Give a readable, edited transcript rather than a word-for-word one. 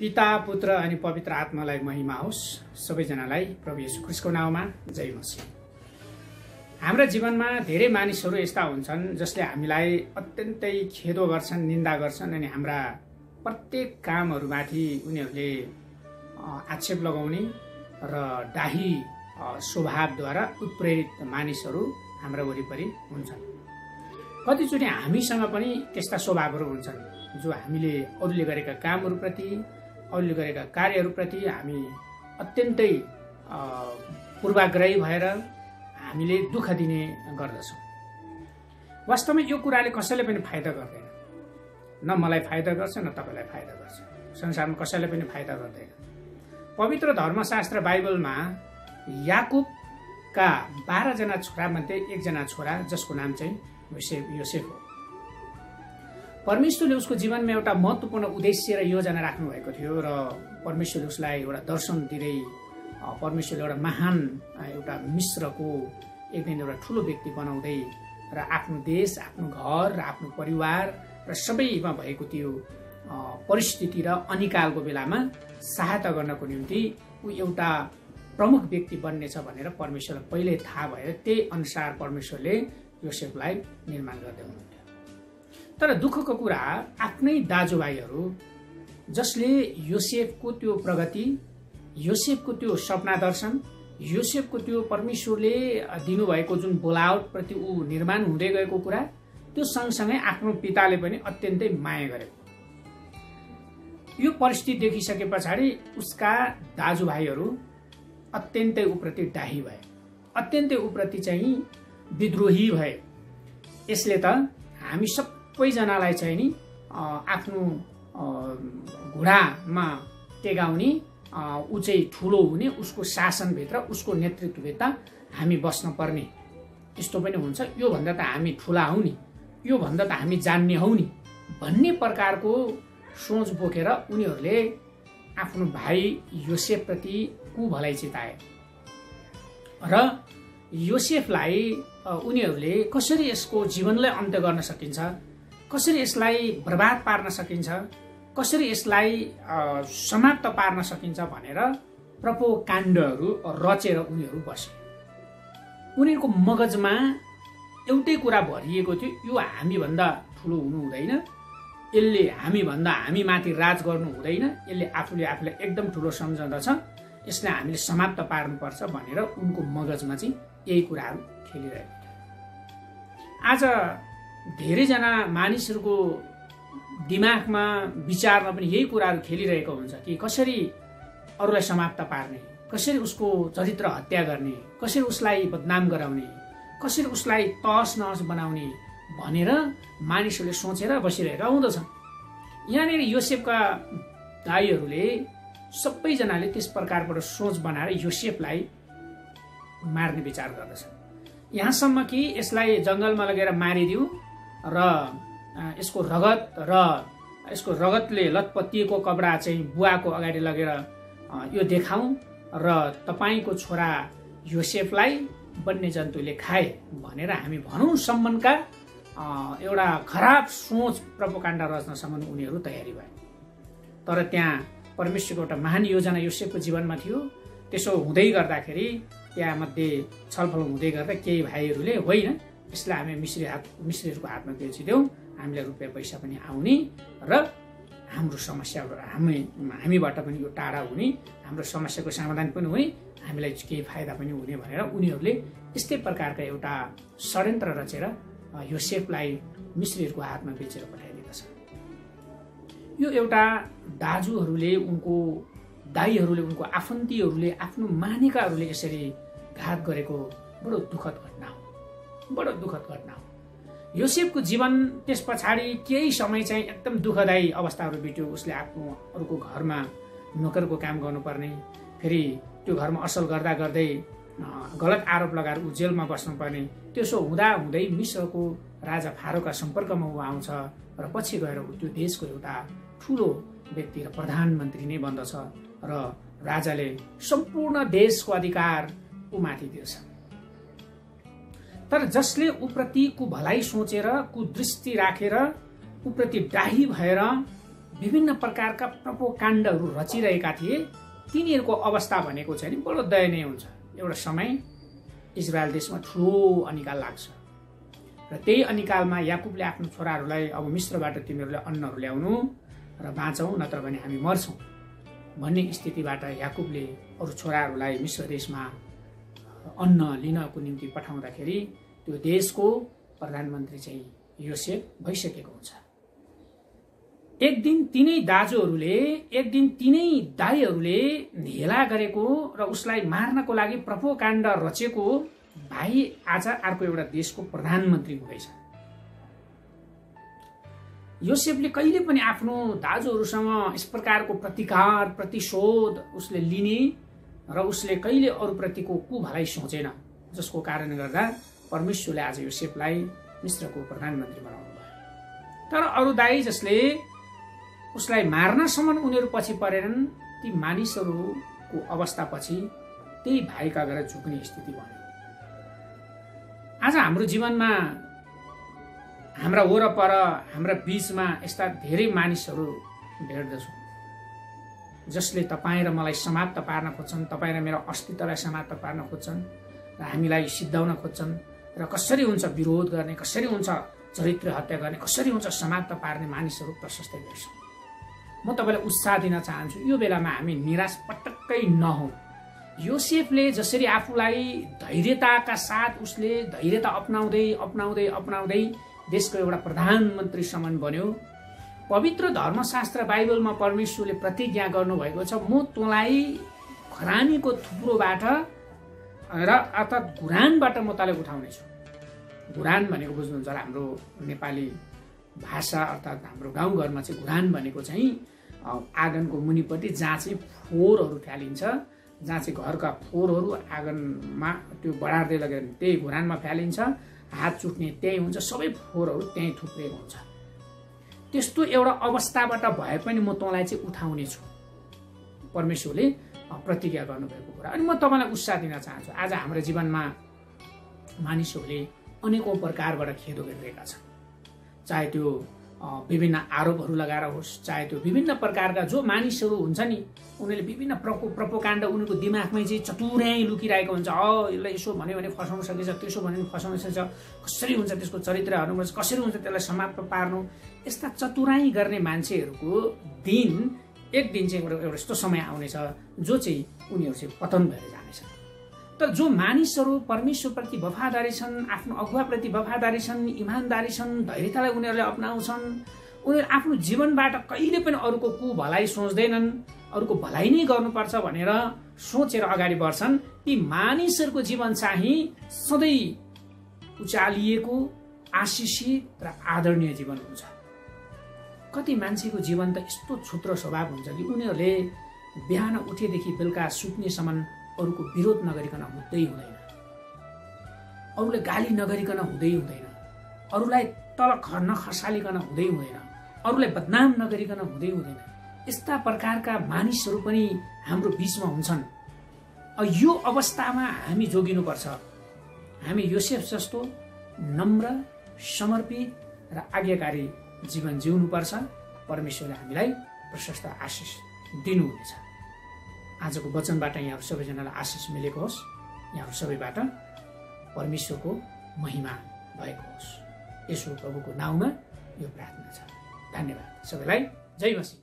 पिता पुत्र अनि पवित्र आत्मालाई महिमा होस्। सबैजनालाई प्रभु येशू ख्रीष्टको नाममा जय मसीह। हाम्रा जीवनमा धेरै मानिसहरू यस्ता हुन्छन् जसले हामीलाई अत्यन्तै खेदो गर्छन्, निन्दा गर्छन् अनि हाम्रा प्रत्येक कामहरूमाथि उनीहरूले आक्षेप लगाउने र डाही स्वभावद्वारा उत्प्रेरित मानिसहरू हाम्रा वरिपरि हुन्छन्। कतिचोटि हामीसँग पनि त्यस्ता स्वभावहरू हुन्छन् जो हामीले अरूले गरेका कामहरूप्रति, अरूले गरेका कार्यहरूप्रति हामी अत्यन्तै पूर्वाग्रही भएर हामीले दुःख दिने गर्दछौँ। वास्तवमा यो कुराले कसैले पनि फाइदा गर्दैन। न मलाई फाइदा गर्छ, न तपाईँलाई फाइदा गर्छ। संसारमा कसैले पनि फाइदा गर्दैन। पवित्र धर्मशास्त्र बाइबलमा याकुबका 12 जना छोरामध्ये एकजना छोरा जसको नाम चाहिँ योसेफ हो। परमेश्वरले उसको जीवनमा एउटा महत्त्वपूर्ण उद्देश्य र योजना राख्नु भएको थियो र परमेश्वरले उसलाई एउटा दर्शन दिँदै परमेश्वरले एउटा महान एउटा मिश्रको एक दिन एउटा ठुलो व्यक्ति बनाउँदै र आफ्नो देश, आफ्नो घर र आफ्नो परिवार र सबैमा भएको त्यो परिस्थिति र अनिकालको बेलामा सहायता गर्नको निम्ति ऊ एउटा प्रमुख व्यक्ति बन्नेछ भनेर परमेश्वरलाई पहिल्यै थाहा भएर त्यही अनुसार परमेश्वरले योसेफलाई निर्माण गर्दै हुनुहुन्थ्यो। तर दुःखको कुरा, आफ्नै दाजुभाइहरू जसले योसेफको त्यो प्रगति, योसेफको त्यो सपना दर्शन, योसेफको त्यो परमेश्वरले दिनुभएको जुन बोलावटप्रति ऊ निर्माण हुँदै गएको कुरा, त्यो सँगसँगै आफ्नो पिताले पनि अत्यन्तै माया गरेको। यो परिस्थिति देखिसके पछाडि उसका दाजुभाइहरू अत्यन्तै उप्रति डाही भए, अत्यन्तै उप्रति चाहिँ विद्रोही भए। यसले त हामी सबैजनालाई चाहिँ नि आफ्नो घुँडामा टेगाउने, ऊ चाहिँ ठुलो हुने, उसको शासनभित्र, उसको नेतृत्वभित्र हामी बस्न पर्ने, यस्तो पनि हुन्छ। योभन्दा त हामी ठुला हौ नि, योभन्दा त हामी जान्ने हौ नि भन्ने प्रकारको सोच बोकेर उनीहरूले आफ्नो भाइ योसेफप्रति कुभलाइ चिताए र योसेफलाई उनीहरूले कसरी यसको जीवनलाई अन्त्य गर्न सकिन्छ, कसरी यसलाई बर्बाद पार्न सकिन्छ, कसरी यसलाई समाप्त पार्न सकिन्छ भनेर प्रोपोगन्डाहरू रचेर उनीहरू बसे। उनीहरूको मगजमा एउटै कुरा भरिएको थियो, यो हामीभन्दा ठुलो हुनु हुँदैन, यसले हामीभन्दा हामी माथि राज गर्नु हुँदैन, यसले आफूले आफूलाई एकदम ठुलो सम्झँदछ, यसलाई हामीले समाप्त पार्नुपर्छ भनेर उनको मगजमा चाहिँ यही कुराहरू खेलिरहेको थियो। आज धेरैजना मानिसहरूको दिमागमा, विचारमा पनि यही कुराहरू खेलिरहेको हुन्छ कि कसरी अरूलाई समाप्त पार्ने, कसरी उसको चरित्र हत्या गर्ने, कसरी उसलाई बदनाम गराउने, कसरी उसलाई तहस नहस बनाउने भनेर मानिसहरूले सोचेर बसिरहेका हुँदछन्। यहाँनिर योसेफका दाइहरूले सबैजनाले त्यस प्रकारबाट सोच बनाएर योसेफलाई मार्ने विचार गर्दछन्। यहाँसम्म कि यसलाई जङ्गलमा लगेर मारिदिउँ र यसको रगतले लतपतिएको कपडा चाहिँ बुवाको अगाडि लगेर यो देखाउँ र तपाईँको छोरा योसेफलाई वन्यजन्तुले खाए भनेर हामी भनौँ सम्मका एउटा खराब सोच प्रोपोगन्डा रच्नसम्म उनीहरू तयारी भए। तर त्यहाँ परमेश्वरको एउटा महान योजना योसेफको जीवनमा थियो। त्यसो हुँदै गर्दाखेरि त्यहाँ मध्ये छलफल हुँदै गर्दा केही भाइहरूले होइन, यसलाई हामी मिश्रीहरूको हातमा बेचिदेऊ, हामीलाई रुपियाँ पैसा पनि आउने र हाम्रो समस्या हामीबाट पनि यो टाढा हुने, हाम्रो समस्याको समाधान पनि हुने, हामीलाई केही फाइदा पनि हुने भनेर उनीहरूले यस्तै प्रकारका एउटा षड्यन्त्र रचेर योसेफलाई मिश्रीहरूको हातमा बेचेर पठाइदिएको छ। यो एउटा दाजुहरूले, उनको दाइहरूले, उनको आफन्तीहरूले, आफ्नो मानेकाहरूले यसरी घात गरेको बडो दुःखद घटना हो, बडो दुःखद घटना हो। योसेफको जीवन त्यस पछाडि केही समय चाहिँ एकदम दुःखदायी अवस्थाहरू बित्यो। उसले आफ्नो अरूको घरमा नोकरको काम गर्नुपर्ने, फेरि त्यो घरमा असल गर्दा गर्दै गलत आरोप लगाएर ऊ जेलमा बस्नुपर्ने। त्यसो हुँदा हुँदै मिश्रको राजा फारोका सम्पर्कमा ऊ आउँछ र पछि गएर त्यो देशको एउटा ठुलो व्यक्ति र प्रधानमन्त्री नै बन्दछ र राजाले सम्पूर्ण देशको अधिकार ऊमाथि दिन्छ। तर जसले ऊप्रति कुभलाइ सोचेर, कुदृष्टि राखेर, ऊप्रति डाही भएर विभिन्न प्रकारका प्रोपोकाण्डहरू रचिरहेका थिए, तिनीहरूको अवस्था भनेको चाहिँ नि बडो दयनीय हुन्छ। एउटा समय इजरायल देशमा ठुलो अनिकाल लाग्छ र त्यही अनिकालमा याकुबले आफ्नो छोराहरूलाई अब मिस्रबाट तिमीहरूले अन्नहरू ल्याउनु र बाँचौँ, नत्र भने हामी मर्छौँ भन्ने स्थितिबाट याकुबले अरू छोराहरूलाई मिस्र देशमा अन्न लिनको निम्ति पठाउँदाखेरि त्यो देशको प्रधानमन्त्री चाहिँ योसेफ भइसकेको हुन्छ। एक दिन तिनै दाजुहरूले, एक दिन तिनै दाइहरूले हेला गरेको र उसलाई मार्नको लागि प्रोपोकाण्ड रचेको भाइ आज अर्को एउटा देशको प्रधानमन्त्री हुँदैछ। योसेफले कहिले पनि आफ्नो दाजुहरूसँग यस प्रकारको प्रतिकार, प्रतिशोध उसले लिने र उसले कहिले अरूप्रतिको कुभलाई सोचेन, जसको कारणले गर्दा परमेश्वरले आज योसेफलाई मिस्रको प्रधानमन्त्री बनाउनु भयो। तर अरू दाइ जसले उसलाई मार्नसम्म उनीहरू पछि परेनन्, ती मानिसहरूको अवस्था पछि त्यही भाइका गएर झुक्ने स्थिति भयो। आज हाम्रो जीवनमा, हाम्रा वरपर, हाम्रा बीचमा यस्ता धेरै मानिसहरू भेट्दछौँ जसले तपाईँ र मलाई समाप्त पार्न खोज्छन्, तपाईँ र मेरो अस्तित्वलाई समाप्त पार्न खोज्छन् र हामीलाई सिद्धाउन खोज्छन् र कसरी हुन्छ विरोध गर्ने, कसरी हुन्छ चरित्र हत्या गर्ने, कसरी हुन्छ समाप्त पार्ने मानिसहरू प्रशस्तै भेट्छौँ। म तपाईँलाई उत्साह दिन चाहन्छु, यो बेलामा हामी निराश पटक्कै नहौँ। योसेफले जसरी आफूलाई धैर्यताका साथ उसले धैर्यता अपनाउँदै अपनाउँदै अपनाउँदै देशको एउटा प्रधानमन्त्रीसम्म बन्यो। पवित्र धर्मशास्त्र बाइबलमा परमेश्वरले प्रतिज्ञा गर्नुभएको छ, म तँलाई खरानीको थुप्रोबाट र अर्थात् घुरानबाट म तँलाई उठाउनेछु। घुरान भनेको बुझ्नुहुन्छ होला, हाम्रो नेपाली भाषा अर्थात् हाम्रो गाउँघरमा चाहिँ घुरान भनेको चाहिँ आँगनको मुनिपट्टि जहाँ चाहिँ फोहोरहरू फ्यालिन्छ, जहाँ चाहिँ घरका फोहोरहरू आँगनमा त्यो बढार्दै लगेर त्यही घुरानमा फ्यालिन्छ, हात चुट्ने त्यही हुन्छ, सबै फोहोरहरू त्यहीँ थुप्रिएको हुन्छ। त्यस्तो एउटा अवस्थाबाट भए पनि म तँलाई चाहिँ उठाउने छु, परमेश्वरले प्रतिज्ञा गर्नुभएको कुरा। अनि म तपाईँलाई उत्साह दिन चाहन्छु, आज हाम्रो जीवनमा मानिसहरूले अनेकौं प्रकारबाट खेदो गरिरहेका छन्, चाहे त्यो विभिन्न आरोपहरू लगाएर होस्, चाहे त्यो विभिन्न प्रकारका जो मानिसहरू हुन्छ नि, उनीहरूले विभिन्न प्रोपोकाण्ड उनीहरूको दिमागमै चाहिँ चतुर्याइ लुकिरहेको हुन्छ। यसलाई यसो भन्यो भने फसाउन सकिन्छ, त्यसो भन्यो भने फसाउन सकिन्छ, कसरी हुन्छ त्यसको चरित्र हेर्नुपर्छ, कसरी हुन्छ त्यसलाई समाप्त पार्नु। यस्ता चतुराई गर्ने मान्छेहरूको दिन एक दिन चाहिँ एउटा यस्तो समय आउनेछ जो चाहिँ उनीहरू चाहिँ पतन भएर जानेछ। तर जो मानिसहरू परमेश्वरप्रति वफादारी छन्, आफ्नो अगुवाप्रति वफादारी छन्, इमानदारी छन्, धैर्यतालाई उनीहरूले अपनाउँछन्, उनीहरू आफ्नो जीवनबाट कहिले पनि अरूको कुभलाई सोच्दैनन्, अरूको भलाइ नै गर्नुपर्छ भनेर सोचेर अगाडि बढ्छन्, ती मानिसहरूको जीवन चाहिँ सधैँ उचालिएको, आशिषित र आदरणीय जीवन हुन्छ। कति मान्छेको जीवन त यस्तो क्षुद्र स्वभाव हुन्छ कि उनीहरूले बिहान उठेदेखि बेलुका सुत्नेसम्म अरूको विरोध नगरिकन हुँदै हुँदैन, अरूले गाली नगरिकन हुँदै हुँदैन, अरूलाई तल नखसालिकन हुँदै हुँदैन, अरूलाई बदनाम नगरिकन हुँदै हुँदैन। यस्ता प्रकारका मानिसहरू पनि हाम्रो बीचमा हुन्छन्। यो अवस्थामा हामी जोगिनुपर्छ। हामी योसेफ जस्तो नम्र, समर्पित र आज्ञाकारी जीवन जिउनुपर्छ। परमेश्वरले हामीलाई प्रशस्त आशिष दिनुहुनेछ। आजको वचनबाट यहाँहरू सबैजनालाई आशिष मिलेको होस्। यहाँहरू सबैबाट परमेश्वरको महिमा भएको होस्। यसो प्रभुको नाउँमा यो प्रार्थना छ। धन्यवाद सबैलाई। जय मसीह।